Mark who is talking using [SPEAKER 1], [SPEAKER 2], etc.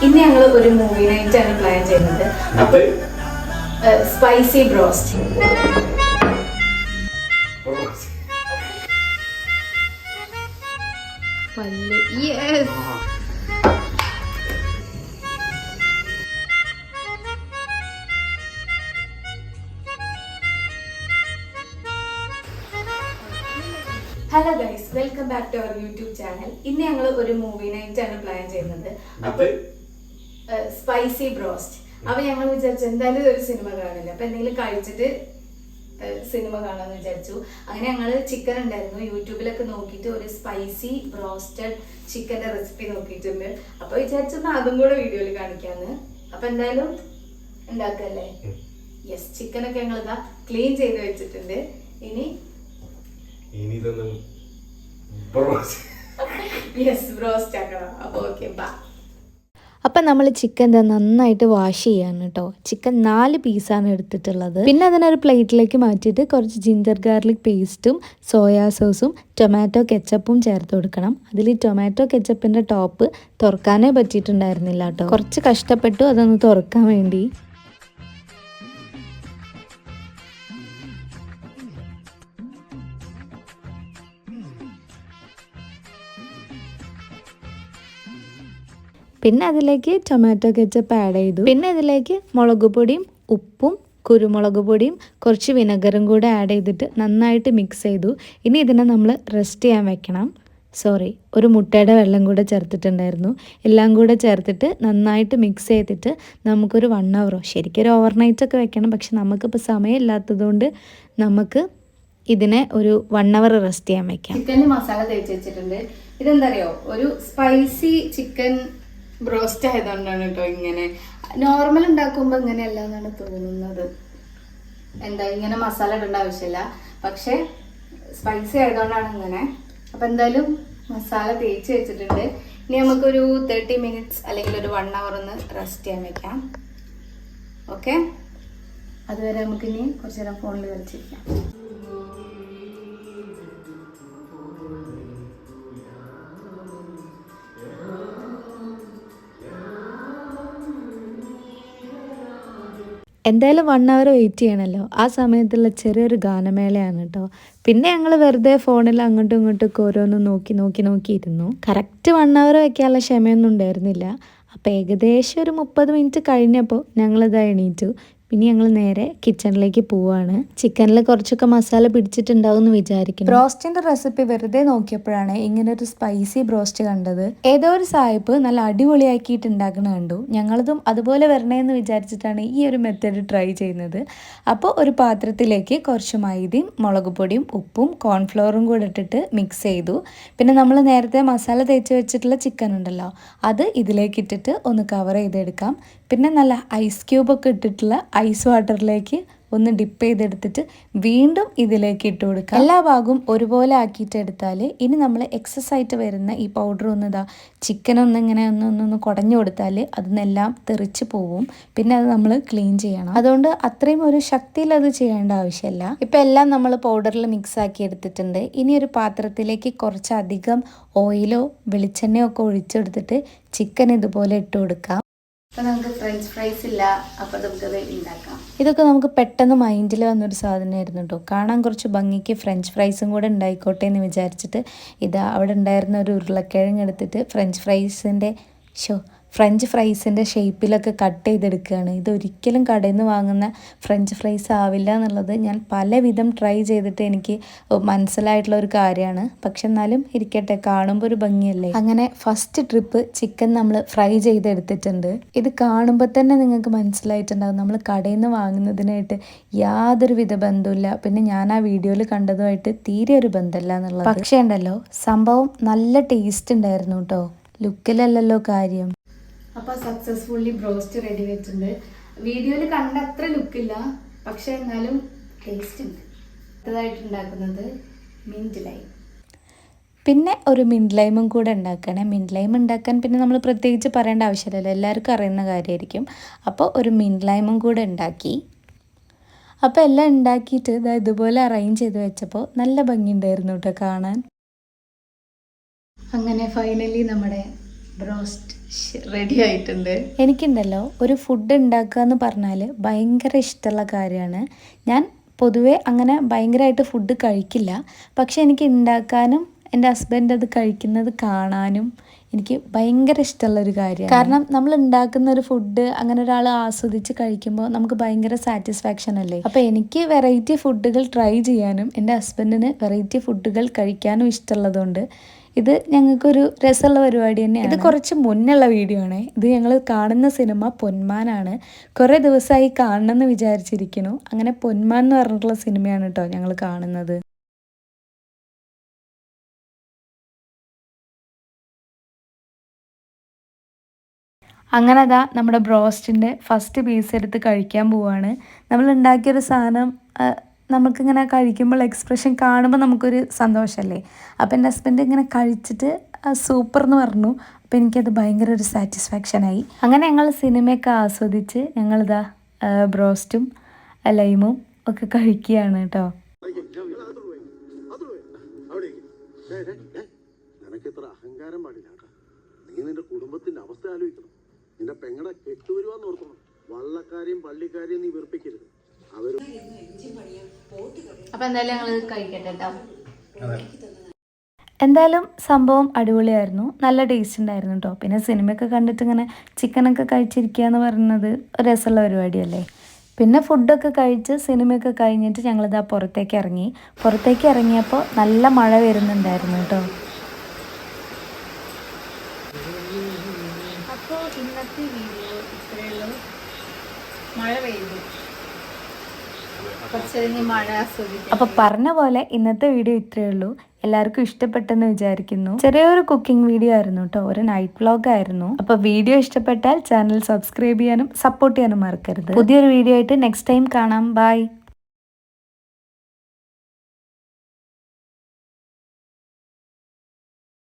[SPEAKER 1] ഇന്ന് ഞങ്ങൾ ഒരു മൂവി നൈറ്റ് ആണ് പ്ലാൻ ചെയ്യുന്നത്. അപ്പോൾ spicy broast. Hello guys, welcome back to our YouTube channel. ഇന്ന് ഞങ്ങൾ ഒരു മൂവി നൈറ്റ് ആണ് പ്ലാൻ ചെയ്യുന്നത്. അപ്പോൾ സ്പൈസി ബ്രോസ്റ്റ്. അപ്പൊ ഞങ്ങൾ വിചാരിച്ചു എന്തായാലും ഒരു സിനിമ കാണില്ല, അപ്പൊ എന്തെങ്കിലും കഴിച്ചിട്ട് സിനിമ കാണാമെന്ന് വിചാരിച്ചു. അങ്ങനെ ഞങ്ങൾ ചിക്കൻ ഉണ്ടായിരുന്നു, യൂട്യൂബിലൊക്കെ നോക്കിയിട്ട് ഒരു സ്പൈസി ബ്രോസ്റ്റഡ് ചിക്കൻ്റെ റെസിപ്പി നോക്കിയിട്ടുണ്ട്. അപ്പൊ വിചാരിച്ചു അതും കൂടെ വീഡിയോയിൽ കാണിക്കാന്ന്. അപ്പൊ എന്തായാലും ഉണ്ടാക്കല്ലേ? യെസ്, ചിക്കനൊക്കെ ഞങ്ങൾ ഇതാ ക്ലീൻ ചെയ്ത് വെച്ചിട്ടുണ്ട്. ഇനി യെസ്, ബ്രോസ്റ്റ് ആക്കണം. അപ്പൊ ഓക്കെ, ബാ.
[SPEAKER 2] അപ്പം നമ്മൾ ചിക്കൻ നന്നായിട്ട് വാഷ് ചെയ്യാണ് കേട്ടോ. ചിക്കൻ 4 പീസാണ് എടുത്തിട്ടുള്ളത്. പിന്നെ അതിനൊരു പ്ലേറ്റിലേക്ക് മാറ്റിയിട്ട് കുറച്ച് ജിഞ്ചർ ഗാർലിക് പേസ്റ്റും സോയാ സോസും ടൊമാറ്റോ കെച്ചപ്പും ചേർത്ത് കൊടുക്കണം. അതിൽ ടൊമാറ്റോ കെച്ചപ്പിൻ്റെ ടോപ്പ് തുറക്കാനേ പറ്റിയിട്ടുണ്ടായിരുന്നില്ല കേട്ടോ. കുറച്ച് കഷ്ടപ്പെട്ടു അതൊന്ന് തുറക്കാൻ വേണ്ടി. പിന്നെ അതിലേക്ക് ടൊമാറ്റോ കെച്ചപ്പ് ആഡ് ചെയ്തു. പിന്നെ ഇതിലേക്ക് മുളക് പൊടിയും ഉപ്പും കുരുമുളക് പൊടിയും കുറച്ച് വിനെഗറും കൂടെ ആഡ് ചെയ്തിട്ട് നന്നായിട്ട് മിക്സ് ചെയ്തു. ഇനി ഇതിനെ നമ്മൾ റെസ്റ്റ് ചെയ്യാൻ വെക്കണം. ഒരു മുട്ടയുടെ വെള്ളം കൂടെ ചേർത്തിട്ടുണ്ടായിരുന്നു. എല്ലാം കൂടെ ചേർത്തിട്ട് നന്നായിട്ട് മിക്സ് ചെയ്തിട്ട് നമുക്കൊരു 1 hour, ശരിക്കും ഒരു ഓവർനൈറ്റൊക്കെ വെക്കണം, പക്ഷെ നമുക്കിപ്പോൾ സമയമില്ലാത്തതുകൊണ്ട് നമുക്ക് ഇതിനെ ഒരു 1 hour റെസ്റ്റ് ചെയ്യാൻ വെക്കാം.
[SPEAKER 1] ചിക്കനിൽ മസാല തേച്ച് വെച്ചിട്ടുണ്ട്. ഇതെന്താ അറിയോ, ഒരു സ്പൈസി ചിക്കൻ ബ്രോസ്റ്റ് ആയതുകൊണ്ടാണ് കേട്ടോ ഇങ്ങനെ. നോർമൽ ഉണ്ടാക്കുമ്പോൾ ഇങ്ങനെയല്ല എന്നാണ് തോന്നുന്നത്. എന്താ ഇങ്ങനെ മസാല ഇടേണ്ട ആവശ്യമില്ല, പക്ഷെ സ്പൈസി ആയതുകൊണ്ടാണ് ഇങ്ങനെ. അപ്പം എന്തായാലും മസാല തേച്ച് വെച്ചിട്ടുണ്ട്. ഇനി നമുക്കൊരു 30 minutes അല്ലെങ്കിൽ ഒരു 1 hour ഒന്ന് റെസ്റ്റ് ചെയ്യാൻ വെക്കാം. ഓക്കെ, അതുവരെ നമുക്കിനി കുറച്ച് നേരം ഫോണിൽ കളിച്ചിരിക്കാം.
[SPEAKER 2] എന്തായാലും 1 hour വെയിറ്റ് ചെയ്യണമല്ലോ. ആ സമയത്തുള്ള ചെറിയൊരു ഗാനമേളയാണ് കേട്ടോ. പിന്നെ ഞങ്ങൾ വെറുതെ ഫോണിൽ അങ്ങോട്ടും ഇങ്ങോട്ടൊക്കെ ഓരോന്നും നോക്കിയിരുന്നു. കറക്റ്റ് 1 hour വയ്ക്കാനുള്ള ക്ഷമയൊന്നും ഉണ്ടായിരുന്നില്ല. അപ്പോൾ ഏകദേശം ഒരു 30 minutes കഴിഞ്ഞപ്പോൾ ഞങ്ങളിതാ എണീറ്റു. പിന്നെ ഞങ്ങൾ നേരെ കിച്ചണിലേക്ക് പോവാണ്. ചിക്കനിൽ കുറച്ചൊക്കെ മസാല പിടിച്ചിട്ടുണ്ടാവും എന്ന് വിചാരിക്കുന്നു. ബ്രോസ്റ്റിൻ്റെ റെസിപ്പി വെറുതെ നോക്കിയപ്പോഴാണ് ഇങ്ങനെ ഒരു സ്പൈസി ബ്രോസ്റ്റ് കണ്ടത്. ഏതോ ഒരു സായിപ്പ് നല്ല അടിപൊളിയാക്കിയിട്ട് ഉണ്ടാക്കണ കണ്ടു. ഞങ്ങളതും അതുപോലെ വരണേന്ന് വിചാരിച്ചിട്ടാണ് ഈ ഒരു മെത്തേഡ് ട്രൈ ചെയ്യുന്നത്. അപ്പോൾ ഒരു പാത്രത്തിലേക്ക് കുറച്ച് മൈദയും മുളക് പൊടിയും ഉപ്പും കോൺഫ്ലവറും കൂടെ ഇട്ടിട്ട് മിക്സ് ചെയ്തു. പിന്നെ നമ്മൾ നേരത്തെ മസാല തേച്ച് വെച്ചിട്ടുള്ള ചിക്കൻ ഉണ്ടല്ലോ, അത് ഇതിലേക്ക് ഇട്ടിട്ട് ഒന്ന് കവർ ചെയ്തെടുക്കാം. പിന്നെ നല്ല ഐസ് ക്യൂബൊക്കെ ഇട്ടിട്ടുള്ള ഐസ് വാട്ടറിലേക്ക് ഒന്ന് ഡിപ്പ് ചെയ്തെടുത്തിട്ട് വീണ്ടും ഇതിലേക്ക് ഇട്ട് കൊടുക്കാം. എല്ലാ ഭാഗവും ഒരുപോലെ ആക്കിയിട്ട് എടുത്താൽ ഇനി നമ്മൾ എക്സസ് ആയിട്ട് വരുന്ന ഈ പൗഡർ ചിക്കൻ ഒന്നിങ്ങനെ ഒന്ന് കുടഞ്ഞു കൊടുത്താൽ അതിനെല്ലാം തെറിച്ച് പോവും. പിന്നെ അത് നമ്മൾ ക്ലീൻ ചെയ്യണം. അതുകൊണ്ട് അത്രയും ഒരു ശക്തിയിൽ അത് ചെയ്യേണ്ട ആവശ്യമില്ല. ഇപ്പം എല്ലാം നമ്മൾ പൗഡറിൽ മിക്സ് ആക്കി എടുത്തിട്ടുണ്ട്. ഇനി ഒരു പാത്രത്തിലേക്ക് കുറച്ചധികം ഓയിലോ വെളിച്ചെണ്ണയോ ഒക്കെ ഒഴിച്ചെടുത്തിട്ട് ചിക്കൻ ഇതുപോലെ ഇട്ട് കൊടുക്കാം.
[SPEAKER 1] അപ്പോൾ നമുക്ക് ഫ്രഞ്ച് ഫ്രൈസ് ഇല്ല, അപ്പോൾ നമുക്കത് ഉണ്ടാക്കാം.
[SPEAKER 2] ഇതൊക്കെ നമുക്ക് പെട്ടെന്ന് മൈൻഡിൽ വന്നൊരു സാധനമായിരുന്നു കേട്ടോ. കാണാൻ കുറച്ച് ഭംഗിക്ക് ഫ്രഞ്ച് ഫ്രൈസും കൂടെ ഉണ്ടായിക്കോട്ടെ എന്ന് വിചാരിച്ചിട്ട് അവിടെ ഉണ്ടായിരുന്ന ഒരു ഉരുളക്കിഴങ്ങ് എടുത്തിട്ട് ഫ്രഞ്ച് ഫ്രൈസിൻ്റെ ഷേപ്പിലൊക്കെ കട്ട് ചെയ്തെടുക്കുകയാണ്. ഇതൊരിക്കലും കടയിൽ നിന്ന് വാങ്ങുന്ന ഫ്രഞ്ച് ഫ്രൈസ് ആവില്ല എന്നുള്ളത് ഞാൻ പലവിധം ട്രൈ ചെയ്തിട്ട് എനിക്ക് മനസ്സിലായിട്ടുള്ള ഒരു കാര്യമാണ്. പക്ഷെ എന്നാലും ഇരിക്കട്ടെ, കാണുമ്പോൾ ഒരു ഭംഗിയല്ലേ. അങ്ങനെ ഫസ്റ്റ് ട്രിപ്പ് ചിക്കൻ നമ്മൾ ഫ്രൈ ചെയ്തെടുത്തിട്ടുണ്ട്. ഇത് കാണുമ്പോൾ തന്നെ നിങ്ങൾക്ക് മനസ്സിലായിട്ടുണ്ടാകും നമ്മൾ കടയിൽ നിന്ന് വാങ്ങുന്നതിനായിട്ട് യാതൊരു വിധ ബന്ധമില്ല. പിന്നെ ഞാൻ ആ വീഡിയോയിൽ കണ്ടതുമായിട്ട് തീരെ ഒരു ബന്ധമില്ല എന്നുള്ളത്. പക്ഷേ ഉണ്ടല്ലോ, സംഭവം നല്ല ടേസ്റ്റ് ഉണ്ടായിരുന്നു കേട്ടോ. ലുക്കിലല്ലല്ലോ കാര്യം.
[SPEAKER 1] അപ്പോൾ സക്സസ്ഫുള്ളി ബ്രോസ്റ്റ് റെഡി വെച്ചിട്ടുണ്ട്. വീഡിയോയിൽ കണ്ട അത്ര ലുക്കില്ല, പക്ഷെ എന്നാലും ടേസ്റ്റ് ഉണ്ട്. അടുത്തതായിട്ട് ഉണ്ടാക്കുന്നത് മിൻറ്റ് ലൈം.
[SPEAKER 2] പിന്നെ ഒരു മിൻറ്റ് ലൈമും കൂടെ ഉണ്ടാക്കണേ. മിൻറ്റ് ലൈം ഉണ്ടാക്കാൻ പിന്നെ നമ്മൾ പ്രത്യേകിച്ച് പറയേണ്ട ആവശ്യമില്ലല്ലോ, എല്ലാവർക്കും അറിയുന്ന കാര്യമായിരിക്കും. അപ്പോൾ ഒരു മിൻറ്റ് ലൈമും കൂടെ ഉണ്ടാക്കി. അപ്പോൾ എല്ലാം ഉണ്ടാക്കിയിട്ട് ഇതുപോലെ അറേഞ്ച് ചെയ്ത് വെച്ചപ്പോൾ നല്ല ഭംഗിയുണ്ടായിരുന്നു കേട്ടോ കാണാൻ.
[SPEAKER 1] അങ്ങനെ ഫൈനലി നമ്മുടെ ബ്രോസ്റ്റ് റെഡി ആയിട്ടുണ്ട്.
[SPEAKER 2] എനിക്കുണ്ടല്ലോ ഒരു ഫുഡ് ഉണ്ടാക്കുക എന്ന് പറഞ്ഞാൽ ഭയങ്കര ഇഷ്ടമുള്ള കാര്യമാണ്. ഞാൻ പൊതുവേ അങ്ങനെ ഭയങ്കരമായിട്ട് ഫുഡ് കഴിക്കില്ല. പക്ഷെ എനിക്ക് ഉണ്ടാക്കാനും എൻ്റെ ഹസ്ബൻഡ് അത് കഴിക്കുന്നത് കാണാനും എനിക്ക് ഭയങ്കര ഇഷ്ടമുള്ളൊരു കാര്യമാണ്. കാരണം നമ്മൾ ഉണ്ടാക്കുന്ന ഒരു ഫുഡ് അങ്ങനെ ഒരാൾ ആസ്വദിച്ച് കഴിക്കുമ്പോൾ നമുക്ക് ഭയങ്കര സാറ്റിസ്ഫാക്ഷൻ അല്ലേ. അപ്പോൾ എനിക്ക് വെറൈറ്റി ഫുഡുകൾ ട്രൈ ചെയ്യാനും എൻ്റെ ഹസ്ബൻഡിന് വെറൈറ്റി ഫുഡുകൾ കഴിക്കാനും ഇഷ്ടമുള്ളതുകൊണ്ട് ഇത് ഞങ്ങൾക്കൊരു രസമുള്ള പരിപാടി തന്നെയാണ്. ഇത് കുറച്ച് മുന്നുള്ള വീഡിയോ ആണ്. ഇത് ഞങ്ങൾ കാണുന്ന സിനിമ പൊന്മാനാണ്. കുറേ ദിവസമായി കാണണമെന്ന് വിചാരിച്ചിരിക്കുന്നു. അങ്ങനെ പൊന്മാൻ എന്ന് പറഞ്ഞിട്ടുള്ള സിനിമയാണ് കേട്ടോ ഞങ്ങൾ കാണുന്നത്. അങ്ങനെ അതാ നമ്മുടെ ബ്രോസ്റ്റിൻ്റെ ഫസ്റ്റ് പീസ് എടുത്ത് കഴിക്കാൻ പോവാണ്. നമ്മൾ ഉണ്ടാക്കിയൊരു സാധനം നമുക്കിങ്ങനെ കഴിക്കുമ്പോൾ എക്സ്പ്രഷൻ കാണുമ്പോൾ നമുക്കൊരു സന്തോഷമല്ലേ. അപ്പോൾ എൻ്റെ ഹസ്ബൻഡ് ഇങ്ങനെ കഴിച്ചിട്ട് സൂപ്പർ എന്ന് പറഞ്ഞു. അപ്പോൾ എനിക്കത് ഭയങ്കര ഒരു സാറ്റിസ്ഫാക്ഷനായി. അങ്ങനെ ഞങ്ങൾ സിനിമയൊക്കെ ആസ്വദിച്ച് ഞങ്ങളിതാ ബ്രോസ്റ്റും ലൈമും ഒക്കെ കഴിക്കുകയാണ് കേട്ടോ.
[SPEAKER 3] അഹങ്കാരം പാടില്ല. നീ നിന്റെ കുടുംബത്തിന്റെ അവസ്ഥ ആലോചിക്കണം. നിന്റെ പെങ്ങളെ കെട്ടുവരുവാന്ന് ഓർക്കണം. വള്ളക്കാരെയും പള്ളിക്കാരെയും നീ വെറുപ്പിക്കരുത്.
[SPEAKER 1] അപ്പൊ എന്തായാലും ഞങ്ങൾ കഴിക്കട്ടെ കേട്ടോ.
[SPEAKER 2] എന്തായാലും സംഭവം അടിപൊളിയായിരുന്നു. നല്ല ടേസ്റ്റ് ഉണ്ടായിരുന്നു കേട്ടോ. പിന്നെ സിനിമയൊക്കെ കണ്ടിട്ട് ഇങ്ങനെ ചിക്കനൊക്കെ കഴിച്ചിരിക്കുക എന്ന് പറയുന്നത് ഒരു രസമുള്ള പരിപാടിയല്ലേ. പിന്നെ ഫുഡൊക്കെ കഴിച്ച് സിനിമയൊക്കെ കഴിഞ്ഞിട്ട് ഞങ്ങളിതാ പുറത്തേക്ക് ഇറങ്ങിയപ്പോൾ നല്ല മഴ വരുന്നുണ്ടായിരുന്നു കേട്ടോ.
[SPEAKER 1] അപ്പോൾ ഇന്നത്തെ വീഡിയോ ഇത്രയുള്ളൂ. മഴ പെയ്തു, കുറച്ച് മഴ ആസ്വദിക്കും.
[SPEAKER 2] അപ്പോൾ പറഞ്ഞ പോലെ ഇന്നത്തെ വീഡിയോ ഇത്രയേ ഉള്ളൂ. എല്ലാവർക്കും ഇഷ്ടപ്പെട്ടെന്ന് വിചാരിക്കുന്നു. ചെറിയൊരു കുക്കിംഗ് വീഡിയോ ആയിരുന്നു കേട്ടോ, ഒരു നൈറ്റ് വ്ലോഗ് ആയിരുന്നു. അപ്പോൾ വീഡിയോ ഇഷ്ടപ്പെട്ടാൽ ചാനൽ സബ്സ്ക്രൈബ് ചെയ്യാനും സപ്പോർട്ട് ചെയ്യാനും മറക്കരുത്. പുതിയൊരു വീഡിയോ ആയിട്ട് നെക്സ്റ്റ് ടൈം കാണാം. ബൈ.